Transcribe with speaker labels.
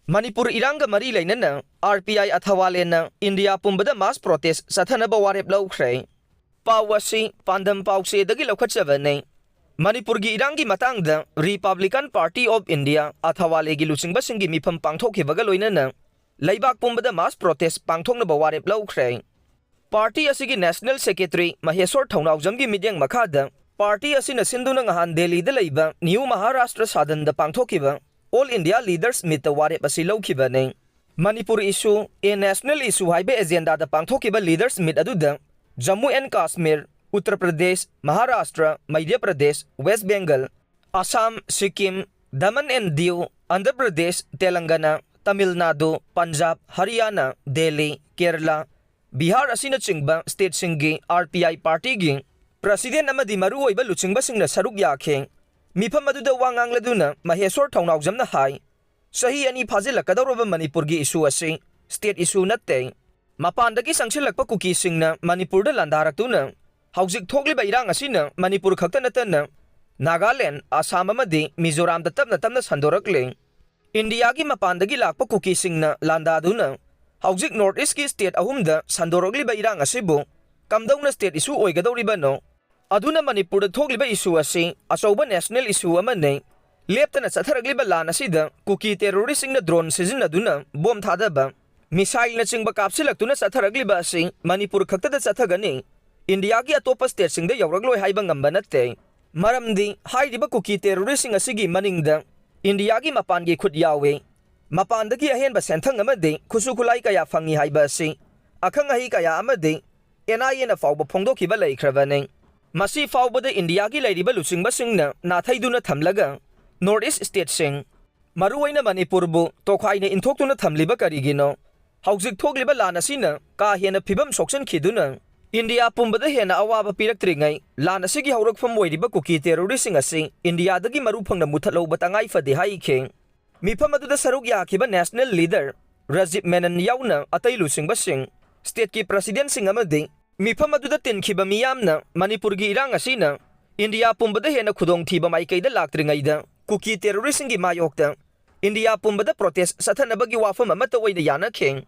Speaker 1: Manipur iranga mari leinana RPI Athawale na India pumbada mass protest chathanaba warep loukhre. Pawasi pandam pause dagi lokhatchabane. Manipur gi irangi matangda Republican Party of India Athawale gi luchingba singi mifam pangthokhibaga loinana Laibak pumbada mass protest pangthoknaba warep loukhre. Party asigi National Secretary Maheswar Thaunaujamgi midyang makhada Party asina sinduna ngahan Delhi da leiba New Maharashtra Sadan da pangthokhiba All India Leaders Meet the warep asi loukhibane. Manipur issue a national issue haibe agenda da pangthokhiba Leaders Meet aduda Jammu and Kashmir, Uttar Pradesh, Maharashtra, Madhya Pradesh, West Bengal, Assam, Sikkim, Daman and Diu, Andhra Pradesh, Telangana, Tamil Nadu, Punjab, Haryana, Delhi, Kerala, Bihar asina chingba state singi RPI party gi President amadi maru oiba luchingba singna saruk yakheng mifam aduda wangang laduna Maheswar Thaunaujamna hai sahi ani phajilakadawraba Manipur gi issue asi state issue natte mapandagi sangchilakpa kuki singna Manipur da landaraktuna haujik thokliba irang asina Manipur khakta natana Nagaland, Assam amadi Mizoram da tapna sandorakle India gi mapandagi lakpa kuki singna landaduna Haujik North East ki state ahumda sandorokliba irang asibu kamdauna state issue oigadawriba no aduna Manipur da thokliba issue asi achauba national issue amane leptana chatharagliba lan asida kuki terrorist singna drone sizinaduna bom thadaba missile na chingba kapsilaktuna chatharagliba asi Manipur khakta da chathagani India ki atopa state singda yawragloi haiba ngamba natte maramdi haidiba kuki terrorist sing asigi maningda India ki mapan gi khut yawe Mapandagi ahen ba senthang amade khusu khulai kaya fangi haiba si akhang ahi kaya amade NIA na fawba phongdokhiba leikhravane masi fawbada India gi leiriba luchingba singna nathaiduna thamlaga North East state sing maruwaina Manipur bu tokhaina inthoktuna thamliba karigino haujik thogliba lanasina ka hena phibam soksan khiduna India pumbada hena awaba piraktringai lanasigi haurakpham oiriba kuki terrorist sing asi India dagi maru phangna muthallo batangai fade hai kheng Mifam aduda saruk yakiba national leader Rajib Menon yauna atay lusingba sing state ki president sing amadi mifam aduda tinkhiba miyamna Manipur gi irang asina India pumbada hena khudong thiba maikaida laktringaida kuki terrorist gi mayokta India pumbada protest chathanaba gi wafam amata oina yana kheng